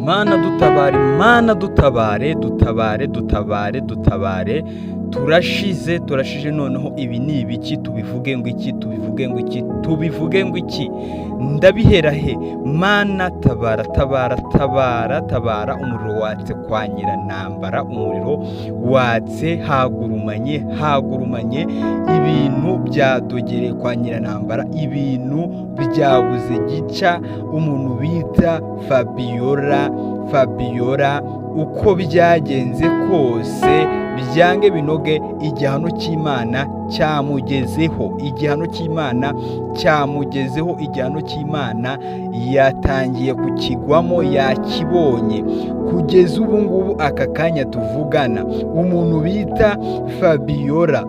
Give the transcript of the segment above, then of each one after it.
Mana dutabare, Mana dutabare, dutabare, dutabare, dutabare. Turashize noneho ibi ni ibiki? Tubivuge ngo iki? Tubivuge ngo iki? Tubivuge ngo iki? Ndabihera he? Mana tabara, tabara, tabara, tabara. Umuriro watse kwa Nyirantambara, umuriro watse hagurumanye, hagurumanye. Ibintu byadogereye kwa Nyirantambara, ibintu byabuze gica. Umuntu bita Fabiola, uko byagenze kose byange binoge, igihano cy'Imana cyamugezeho, igihano cy'Imana cyamugezeho, igihano cy'Imana yatangiye kukigwamo, yakibonye. Kugeza ubu ngubu aka kanya tuvugana, umuntu bita Fabiola,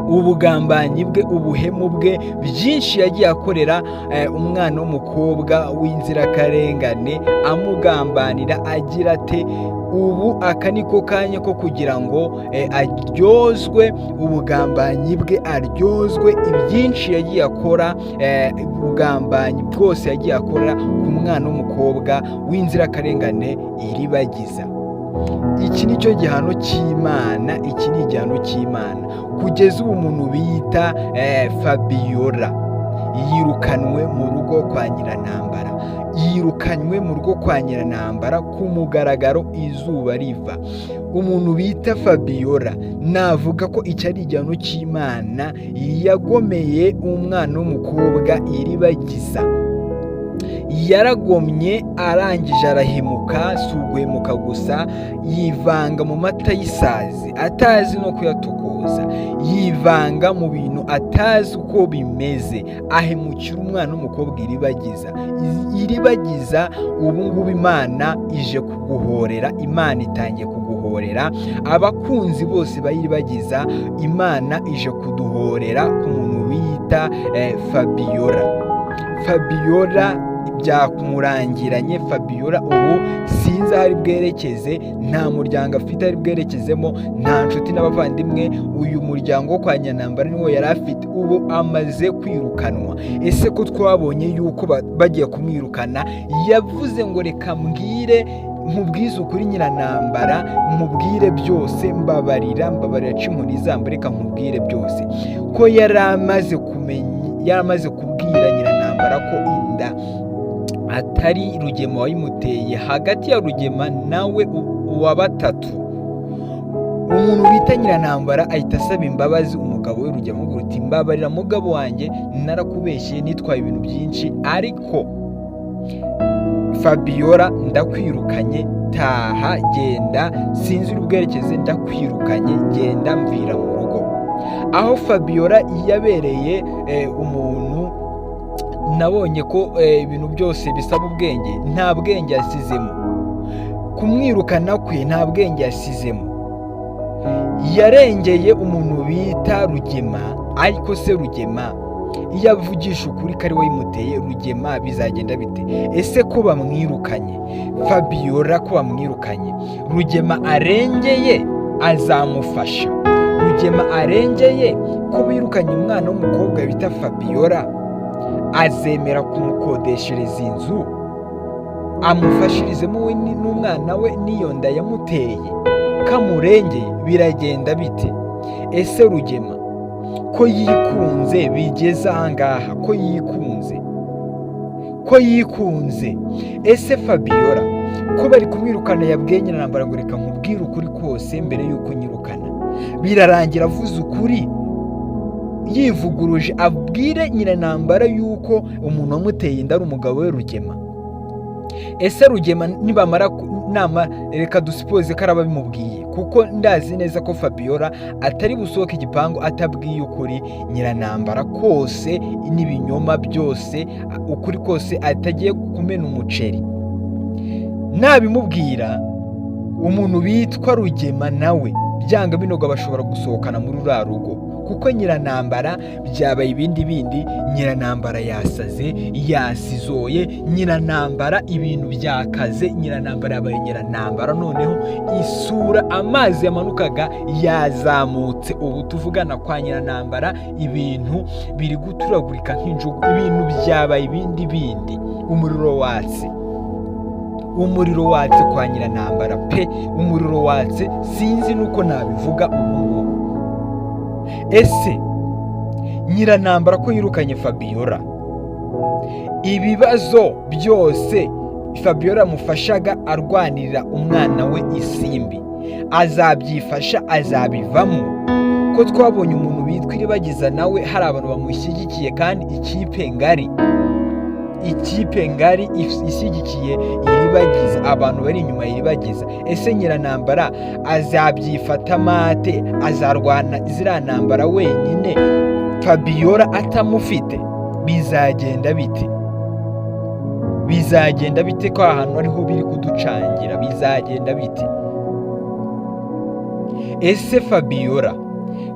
ubugambanyi bwe, ubuhemu bwe, byinshi yagiye akorera umwana w'umukobwa w'inzirakarengane, amugambanira agira ate. Ubu aka niko kanya ko kugira ngo aryozwe ubugambanyi bwe, aryozwe ibyinshi yagiye akora, ubugambanyi bwose yagiye akora ku mwana w'umukobwa w'inzirakarengane Iribagiza. Iki nicyo gihano cy'Imana, iki ni igihano cy'Imana. Kugeza ubu umuntu bita Fabiola yirukanwe mu rugo kwa Nyirantambara, yirukanywe mu rugo kwa Nyirantambara ku mugaragaro, izuba riva. Umuntu bita Fabiola navuga ko icyo ari igihano cy'Imana yagomeye umwana w'umukobwa Iribagiza. Yaragomye arangije arahemuka, si uguhemuka gusa, yivanga mu mata y'isazi atazi no kuyatukuza, yivanga mu bintu atazi uko bimeze, ahemukira umwana w'umukobwa Iribagiza. Ubu ngubu Imana ije kuguhorera, Imana itangiye kuguhorera. Abakunzi bose bayiribagiza, Imana ije kuduhorera ku muntu bita Fabiola byakumurangiranye. Fabiola ubu sinzi aho ari bwerekeze, nta muryango afite ari bwerekezemo, nta nshuti n'abavandimwe. Uyu muryango wo kwa Nyirantambara niwo yari afite, ubu amaze kwirukanwa. Ese ko twabonye yuko bagiye kumwirukana, yavuze ngo reka nkubwize ukuri Nyirantambara, nkubwire byose, mbabarira ca inkoni zamba, reka nkubwire byose. Ko yari amaze kubwira Nyirantambara ko inda atari Rugema wayimuteye, hagati ya Rugema nawe uwa batatu. Umuntu bita Nyirantambara ahita asaba imbabazi umugabo we Rugema, avuga ati mbabarira mugabo wanjye, narakubeshye, nitwaye ibintu byinshi, ariko Fabiola ndakwirukanye, taha, genda, sinzi uri bwerekeze, ndakwirukanye, genda, mvira mu rugo. Aho Fabiola yabereye umuntu nabonye ko ibintu byose bisaba ubwenge, nta bwenge yasizemo. Kumwirukana kwe nta bwenge yasizemo, yarengeye umuntu bita Rugema. Ariko se Rugema iyo avugisha ukuri ko ari we yimuteye, Rugema bizagenda bite? Ese ko bamwirukanye Fabiola, ko bamwirukanye, Rugema arengeye azamufasha? Rugema arengeye ko birukanye umwana w'umukobwa bita Fabiola, azemera kumukodeshereza inzu amufashirizemo we n'umwana we n'iyo nda yamuteye? Kamurengeye biragenda bite? Ese Rugema ko yikunze bigeze ahangaha, ko yikunze, ese Fabiola ko bari kumwirukana yabwiye Nyirantambara ngo reka nkubwire ukuri kose mbere y'uko nyirukana? Birarangira avuze ukuri, yivuguruje abwire Nyirantambara yuko umuntu wamuteye inda ari umugabo we Rugema. Ese Rugema nibamara reka dusipoze ko araba bimubwiye, kuko ndazi neza ko Fabiola atari busohoke igipangu atabwiye ukuri Nyirantambara kose n'ibinyoma byose, ukuri kose, atagiye kumena umuceri. Nabimubwira umuntu bitwa Rugema nawe byanga binoga bashobora gusohokana muri uriya rugo, kuko Nyirantambara byabaye ibindi Nyirantambara yasaze, yasizoye, Nyirantambara ibintu byakaze, Nyirantambara yabaye Nyirantambara, noneho isura amazi yamanukaga yazamutse. Ubu tuvugana kwa Nyirantambara ibintu biri guturagurika nk'injugu, ibintu byabaye ibindi umuriro watse. umuriro watse kwa Nyirantambara pe, umuriro watse, sinzi nuko nabivuga ubu ngubu. Ese Nyirantambara ko yirukanye Fabiola, ibibazo byose Fabiola amufashaga arwanirira umwana we Isimbi, azabyifasha, azabivamo? Ko twabonye umuntu bitwa Iribagiza nawe hari abantu bamushyigikiye, kandi ikipe ngari ishyigikiye Iribagiza, abantu bari inyuma y'Iribagiza. Ese Nyirantambara azabyifata mate? Azarwana ziriya ntambara wenyine Fabiola atamufite? Bizagenda bite? Bizagenda bite ko ahantu ariho biri kuducangira? Bizagenda bite? Ese Fabiola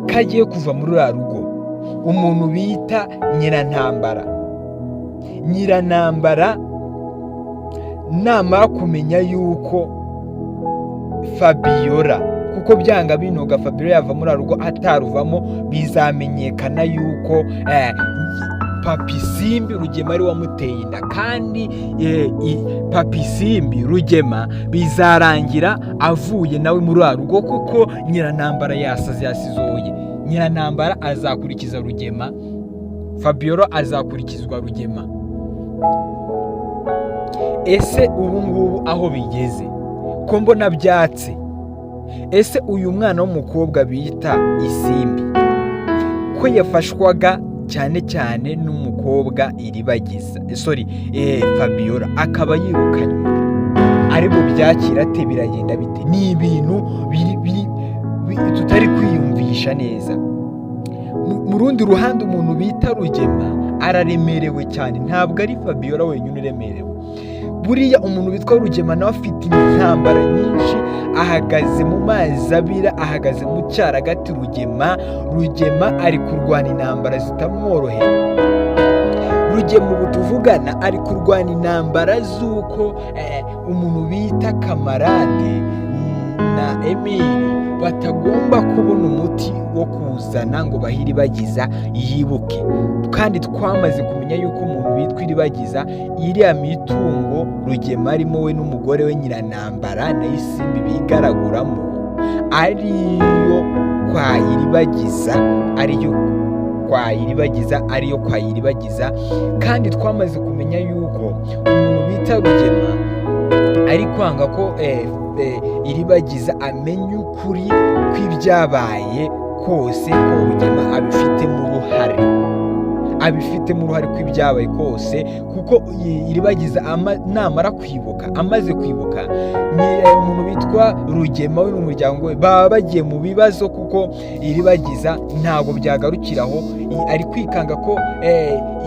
kagiye kuva muri uriya rugo, umuntu bita Nyirantambara namara kumenya yuko Fabiola, kuko byanga binoga Fabiola yava muri rugo ataruvamo, bizamenyekana yuko Papa Isimbi Rugema ari wamuteye inda, kandi Papa Isimbi Rugema bizarangira avuye nawe muri rugo, kuko Nyirantambara yasizoye. Nyirantambara azakurikiza Rugema, Fabiola azakurikizwa Rugema. Ese ubu ngubu aho bigeze ko mbona byatse, ese uyu mwana w'umukobwa bita Isimbi ko yafashwaga cyane cyane n'umukobwa Iribagiza, Fabiola akaba yirukanywe, ari mu byakira ate? Biragenda bite? Ni ibintu tutari kwiyumvisha neza. Mu rundi ruhande umuntu bita Rugema araremerewe cyane, ntabwo ari Fabiola wenyine uremerewe. Buriya umuntu witwa Rugema nawe afite intambara nyinshi, ahagaze mu mazi abira, ahagaze mu cyaragati. Rugema ari kurwana intambara zitamworoheye. Rugema ubu tuvugana ari kurwana intambara z'uko umuntu bita Kamarade na Emile batagomba kubona umuti wo kuzana ngo bahe Iribagiza yibuke, kandi twamaze kumenya yuko umuntu bitwa Iribagiza iriya mitungo Rugema arimo we n'umugore we Nyirantambara na Isimbi bigaraguramo ariyo kwa Iribagiza, kandi twamaze kumenya yuko umuntu bita Rugema ari kwanga ko Iribagiza amenya ukuri kw'ibyabaye kose, ko Rugema abifitemo uruhare kw'ibyabaye kose, kuko Iribagiza amaze kwibuka umuntu bitwa Rugema we n'umuryango we baba bagiye mu bibazo, kuko Iribagiza ntabwo byagarukiraho, ari kwikanga ko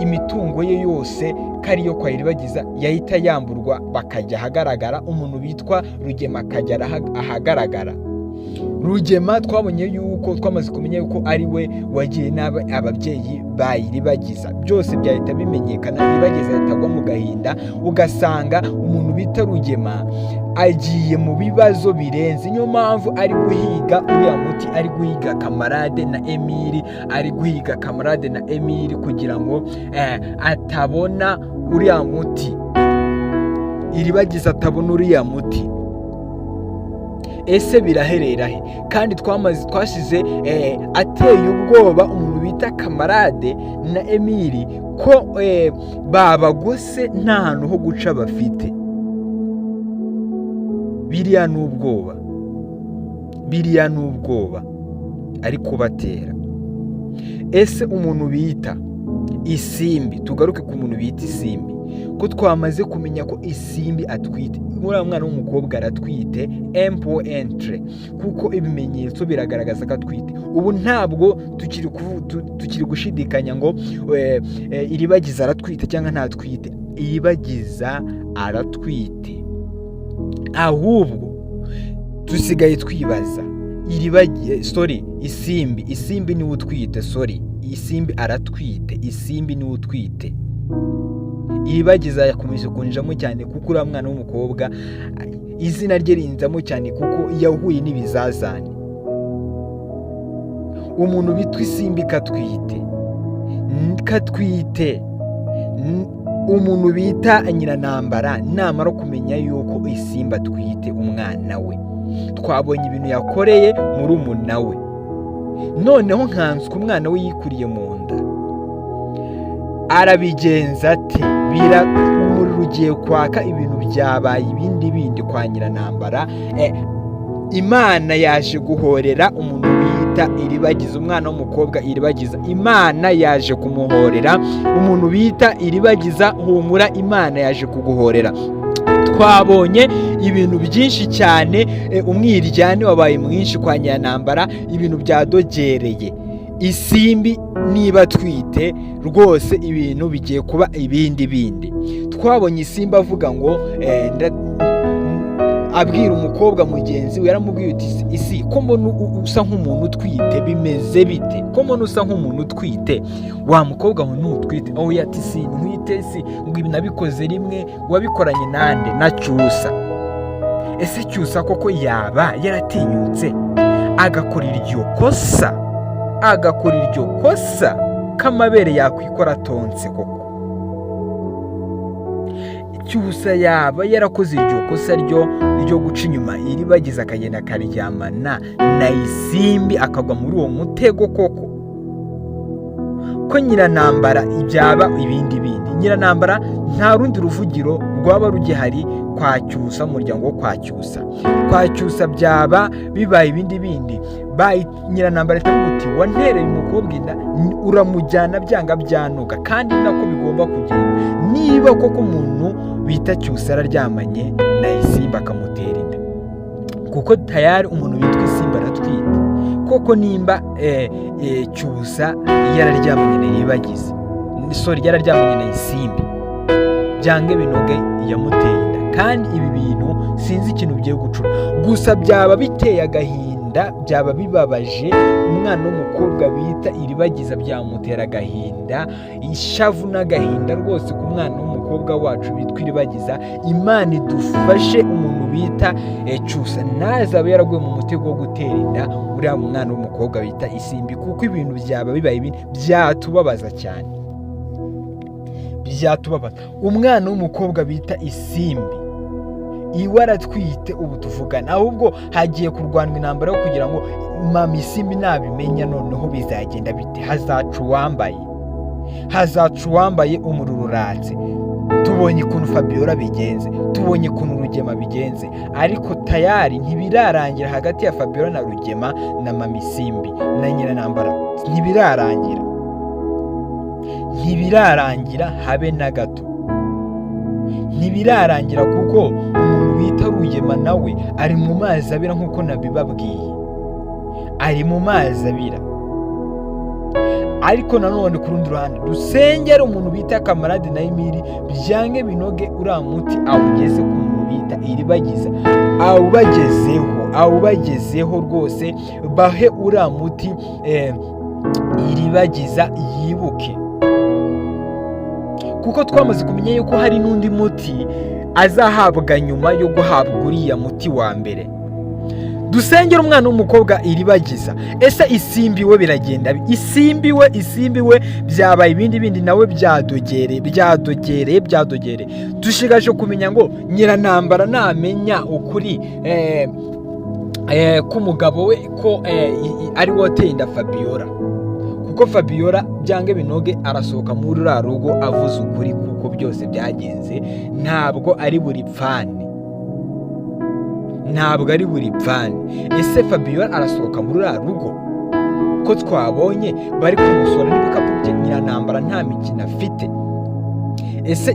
imitungo ye yose kariyo kwa Iribagiza yahita yamburwa, bakajya ahagaragara, umuntu bitwa Rugema akajya ahagaragara. Rugema twamaze kumenya yuko ari we wagiye ababyeyi ba Iribagiza, byose byahita bimenyekana. Iribagiza yatagwa mu gahinda, ugasanga umuntu bita Rugema agiye mu bibazo birenze. Niyo mpamvu ari guhiga uriya muti, ari guhiga Kamarade na Emile kugira ngo atabona uriya muti, Iribagiza atabona uriya muti. Ese biraherera he? Kandi twasize ateye ubwoba umuntu bita Kamarade na Emile ko babagose nta hantu ho guca bafite. Biriya ni ubwoba ari kubatera. Ese umuntu bita Isimbi, tugaruke ku muntu bita Isimbi, ko twamaze kumenya ko Isimbi atwite, uriya mwana w'umukobwa aratwite M.Entre, kuko ibimenyetso biragaragaza ko atwite. Ubu ntabwo tukiri gushidikanya ngo Iribagiza aratwite cyangwa ntatwite. Iribagiza aratwite, ahubwo dusigaye twibaza Isimbi niwe utwite. Isimbi aratwite, Isimbi niwe utwite. Iribagiza yakomeje kunjamo cyane, kuko uriya mwana w'umukobwa izina rye rinzamo cyane, kuko yahuye n'ibizazane. Umuntu bitwa Isimbi katwite, umuntu bita Nyiranambara namara kumenya yuko Isimbi atwite umwana we, twabonye ibintu yakoreye murumuna we, noneho nkanswe umwana we yikuriye mu nda, arabigenza ate? Umuriro ugiye kwaka, ibintu byabaye ibindi bindi kwa Nyiranambara. Imana yaje guhorera umuntu bita Iribagiza, umwana w'umukobwa Iribagiza. Imana yaje kumuhorera umuntu bita Iribagiza. Humura, Imana yaje kuguhorera. Twabonye ibintu byinshi cyane, umwiryane wabaye mwinshi kwa Nyiranambara, ibintu byadogereye. Isimbi niba atwite rwose ibintu bigiye kuba ibindi bindi. Twabonye Isimbi avuga ngo abwira umukobwa mugenzi we, yaramubwiye uti isi ko mbona usa nk'umuntu utwite, bimeze bite? Ko mbona usa nk'umuntu utwite, wa mukobwa ngo ntutwite. aho yati si ntwite, si ngo ibi nabikoze rimwe, wabikoranye nande? Na Cyusa. Ese Cyusa koko yaba yaratinyutse agakora iryo kosa k'amabere yakwikora atonse koko? Cyusa yaba yarakoze iryo kosa ryo guca inyuma Iribagiza akagenda akaryamana na Isimbi akagwa muri uwo mutego koko? Ko Nyiranambara ibyaba ibindi bindi. Nyiranambara nta rundi ruvugiro rwaba rugihari kwa Cyusa, umuryango wo kwa Cyusa. Kwa Cyusa byaba bibaye ibindi bindi. Nyiranambara itavuga uti wantereye umukobwa inda, uramujyana byanga byanuka, kandi nako bigomba kugenda. Niba koko umuntu bita Cyusa araryamanye na Isimbi akamutera inda, kuko tayari umuntu bitwa Isimbi aratwite koko, nimba Cyusa yararyamanye na Iribagiza, yararyamanye na Isimbi, byange binoge yamuteye inda. Kandi ibi bintu sinzi ikintu bigiye gucura, gusa byaba biteye agahinda, byaba bibabaje. Umwana w'umukobwa bita Iribagiza byamutera agahinda, ishavu n'agahinda rwose ku mwana w'umukobwa wacu bitwa Iribagiza. Imana idufashe umuntu bita Cyusa ntazabe yaraguye mu mutego wo gutera inda uriya mwana w'umukobwa bita Isimbi, kuko ibintu byaba bibaye ibindi byatubabaza cyane, byatubabaza. Umwana w'umukobwa bita Isimbi iwe aratwite, ubu tuvugana, ahubwo hagiye kurwanwa intambara yo kugira ngo mama Isimbi nabimenya noneho bizagenda bite? Hazaca uwambaye umuriro uratse. Tubonye ukuntu Fabiola bigenze, tubonye ukuntu Rugema bigenze, ariko tayari ntibirarangira hagati ya Fabiola na Rugema na mama Isimbi na Nyiranambara. Ntibirarangira habe na gato, ntibirarangira, kuko umuntu bita Rugema nawe ari mu mazi abira, nk'uko nabibabwiye, ari mu mazi abira. Ariko nanone ku rundi ruhande dusengere umuntu bita Kamarade na Emili, byange binoge uriya muti awugeze ku muntu bita Iribagiza, awubagezeho rwose, bahe uriya muti Iribagiza yibuke, kuko twamaze kumenya yuko hari n'undi muti azahabwa nyuma yo guhabwa uriya muti wa mbere. Dusengera umwana w'umukobwa Iribagiza. Ese Isimbi we biragenda? Isimbi we byabaye ibindi bindi, nawe byadogereye. Dushigaje kumenya ngo Nyiranambara namenya ukuri k'umugabo we ko ari wateye inda Fabiola, kuko Fabiola byange binoge arasohoka muri uriya rugo avuze ukuri, kuko byose byagenze, ntabwo ari buri pfane. Ese Fabiola arasohoka muri uriya rugo ko twabonye bari kumusora n'ibikapu bye? Nyiranambara nta mikino afite. Ese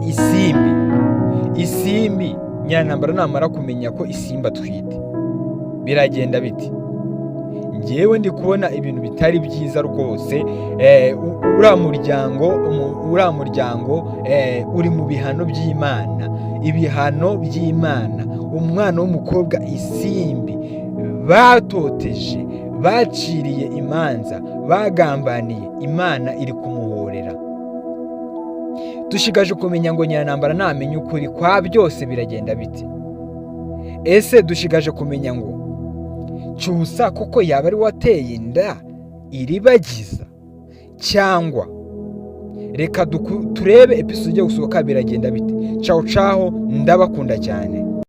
Isimbi Nyiranambara namara kumenya ko Isimbi atwite, biragenda biti? Ngewe ndi kubona ibintu bitari byiza rwose. Uriya muryango uri mu bihano by'Imana. Umwana w'umukobwa Isimbi batoteje, baciriye imanza, bagambaniye, Imana iri kumuhorera. Dushigaje kumenya ngo Nyiranambara namenye ukuri kwa byose biragenda biti? Ese dushigaje kumenya ngo Cyusa koko yaba ari wateye inda Iribagiza, cyangwa reka turebe episode igiye gusohoka biragenda bite. Ciao ciao, ndabakunda cyane.